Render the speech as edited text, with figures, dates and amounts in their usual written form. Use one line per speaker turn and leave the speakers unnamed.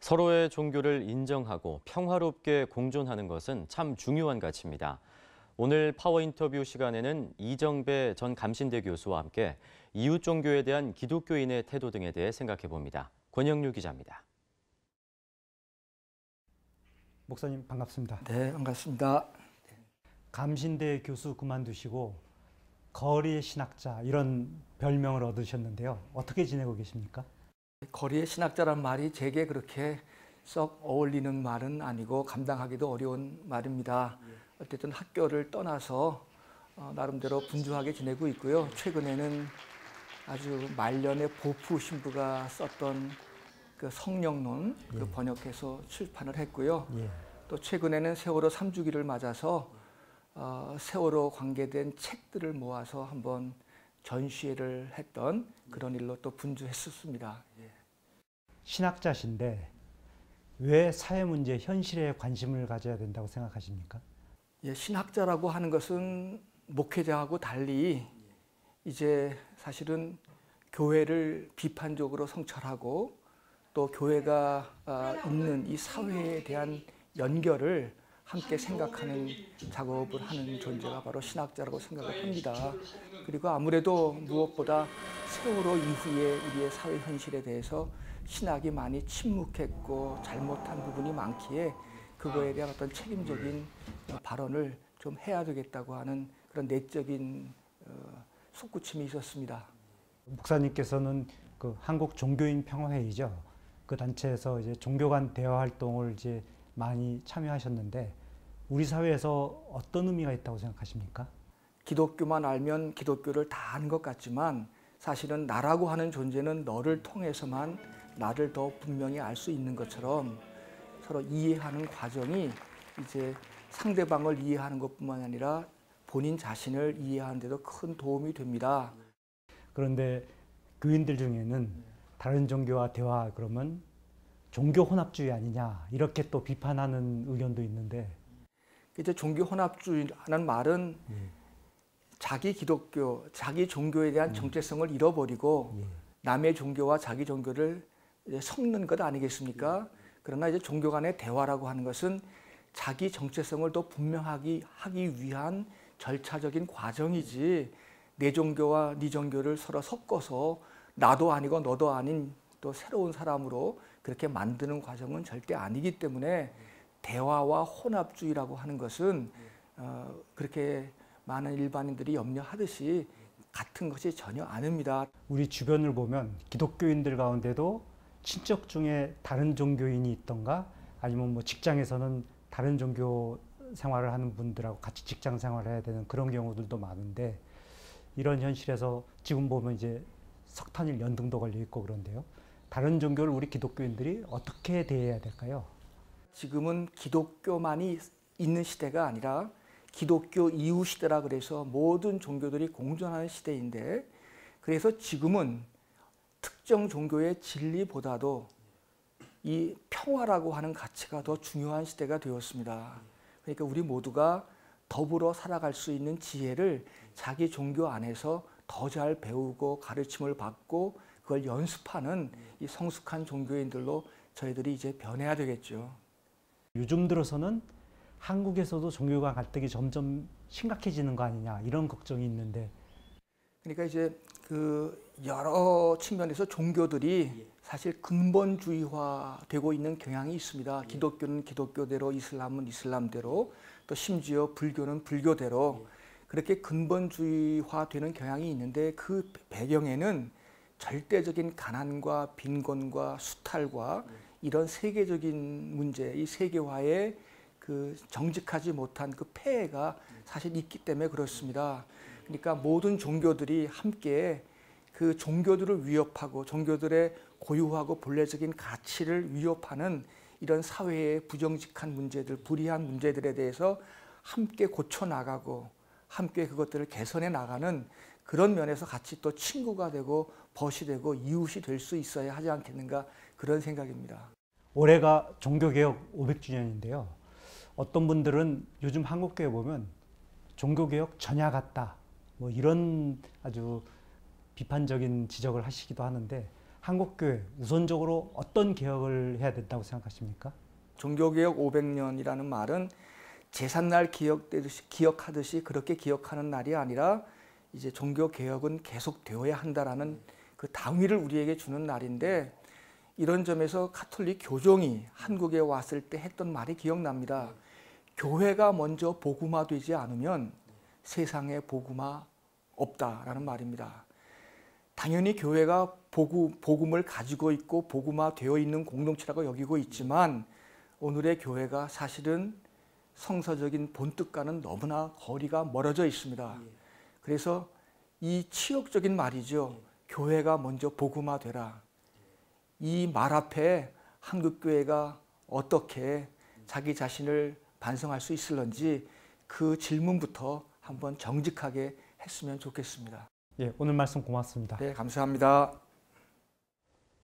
서로의 종교를 인정하고 평화롭게 공존하는 것은 참 중요한 가치입니다. 오늘 파워 인터뷰 시간에는 이정배 전 감신대 교수와 함께 이웃 종교에 대한 기독교인의 태도 등에 대해 생각해 봅니다. 권영률 기자입니다.
목사님 반갑습니다.
네, 반갑습니다.
감신대 교수 그만두시고 거리의 신학자 이런 별명을 얻으셨는데요. 어떻게 지내고 계십니까?
거리의 신학자란 말이 제게 그렇게 썩 어울리는 말은 아니고 감당하기도 어려운 말입니다. 어쨌든 학교를 떠나서 나름대로 분주하게 지내고 있고요. 최근에는 아주 말년에 보프 신부가 썼던 그 성령론 그 번역해서 출판을 했고요. 또 최근에는 세월호 3주기를 맞아서 세월호 관계된 책들을 모아서 한번 전시회를 했던 그런 일로 또 분주했었습니다.
신학자신데 왜 사회 문제, 현실에 관심을 가져야 된다고 생각하십니까?
신학자라고 하는 것은 목회자하고 달리 이제 사실은 교회를 비판적으로 성찰하고 또 교회가 있는 이 사회에 대한 연결을 함께 생각하는 작업을 하는 존재가 바로 신학자라고 생각을 합니다. 그리고 아무래도 무엇보다 세월호 이후에 우리의 사회 현실에 대해서 신학이 많이 침묵했고 잘못한 부분이 많기에 그거에 대한 어떤 책임적인 발언을 좀 해야 되겠다고 하는 그런 내적인 솟구침이 있었습니다.
목사님께서는 그 한국 종교인 평화회의죠. 그 단체에서 이제 종교 간 대화 활동을 이제 많이 참여하셨는데 우리 사회에서 어떤 의미가 있다고 생각하십니까?
기독교만 알면 기독교를 다 아는 것 같지만 사실은 나라고 하는 존재는 너를 통해서만 나를 더 분명히 알 수 있는 것처럼 서로 이해하는 과정이 이제 상대방을 이해하는 것뿐만 아니라 본인 자신을 이해하는 데도 큰 도움이 됩니다.
그런데 교인들 중에는 다른 종교와 대화 그러면 종교 혼합주의 아니냐 이렇게 또 비판하는 의견도 있는데
이제 종교 혼합주의라는 말은 자기 기독교, 자기 종교에 대한 정체성을 잃어버리고 남의 종교와 자기 종교를 이제 섞는 것 아니겠습니까? 그러나 이제 종교 간의 대화라고 하는 것은 자기 정체성을 더 분명하게 하기 위한 절차적인 과정이지 내 종교와 네 종교를 서로 섞어서 나도 아니고 너도 아닌 또 새로운 사람으로 그렇게 만드는 과정은 절대 아니기 때문에 대화와 혼합주의라고 하는 것은 그렇게 많은 일반인들이 염려하듯이 같은 것이 전혀 아닙니다.
우리 주변을 보면 기독교인들 가운데도 친척 중에 다른 종교인이 있던가 아니면 뭐 직장에서는 다른 종교 생활을 하는 분들하고 같이 직장 생활을 해야 되는 그런 경우들도 많은데 이런 현실에서 지금 보면 이제 석탄일 연등도 걸려 있고 그런데요. 다른 종교를 우리 기독교인들이 어떻게 대해야 될까요?
지금은 기독교만이 있는 시대가 아니라 기독교 이후 시대라 그래서 모든 종교들이 공존하는 시대인데 그래서 지금은 특정 종교의 진리보다도 이 평화라고 하는 가치가 더 중요한 시대가 되었습니다. 그러니까 우리 모두가 더불어 살아갈 수 있는 지혜를 자기 종교 안에서 더 잘 배우고 가르침을 받고 그걸 연습하는 이 성숙한 종교인들로 저희들이 이제 변해야 되겠죠.
요즘 들어서는 한국에서도 종교 간 갈등이 점점 심각해지는 거 아니냐 이런 걱정이 있는데
그러니까 이제 그 여러 측면에서 종교들이 사실 근본주의화되고 있는 경향이 있습니다. 기독교는 기독교대로, 이슬람은 이슬람대로, 또 심지어 불교는 불교대로 그렇게 근본주의화되는 경향이 있는데 그 배경에는 절대적인 가난과 빈곤과 수탈과 이런 세계적인 문제, 이 세계화의 그 정직하지 못한 그 폐해가 사실 있기 때문에 그렇습니다. 그러니까 모든 종교들이 함께 그 종교들을 위협하고 종교들의 고유하고 본래적인 가치를 위협하는 이런 사회의 부정직한 문제들, 불이한 문제들에 대해서 함께 고쳐나가고 함께 그것들을 개선해 나가는 그런 면에서 같이 또 친구가 되고 벗이 되고 이웃이 될 수 있어야 하지 않겠는가 그런 생각입니다.
올해가 종교개혁 500주년인데요. 어떤 분들은 요즘 한국교회 보면 종교개혁 전야 같다 뭐 이런 아주 비판적인 지적을 하시기도 하는데 한국교회 우선적으로 어떤 개혁을 해야 된다고 생각하십니까?
종교개혁 500년이라는 말은 제삿날 기억하듯이 그렇게 기억하는 날이 아니라 이제 종교개혁은 계속되어야 한다라는 그 당위를 우리에게 주는 날인데, 이런 점에서 가톨릭 교종이 한국에 왔을 때 했던 말이 기억납니다. 교회가 먼저 복음화되지 않으면 세상에 복음화 없다라는 말입니다. 당연히 교회가 복음을 가지고 있고 복음화되어 있는 공동체라고 여기고 있지만, 오늘의 교회가 사실은 성서적인 본뜻과는 너무나 거리가 멀어져 있습니다. 그래서 이 치욕적인 말이죠. 교회가 먼저 복음화되라. 이 말 앞에 한국교회가 어떻게 자기 자신을 반성할 수 있을런지 그 질문부터 한번 정직하게 했으면 좋겠습니다.
예, 오늘 말씀 고맙습니다.
네, 감사합니다.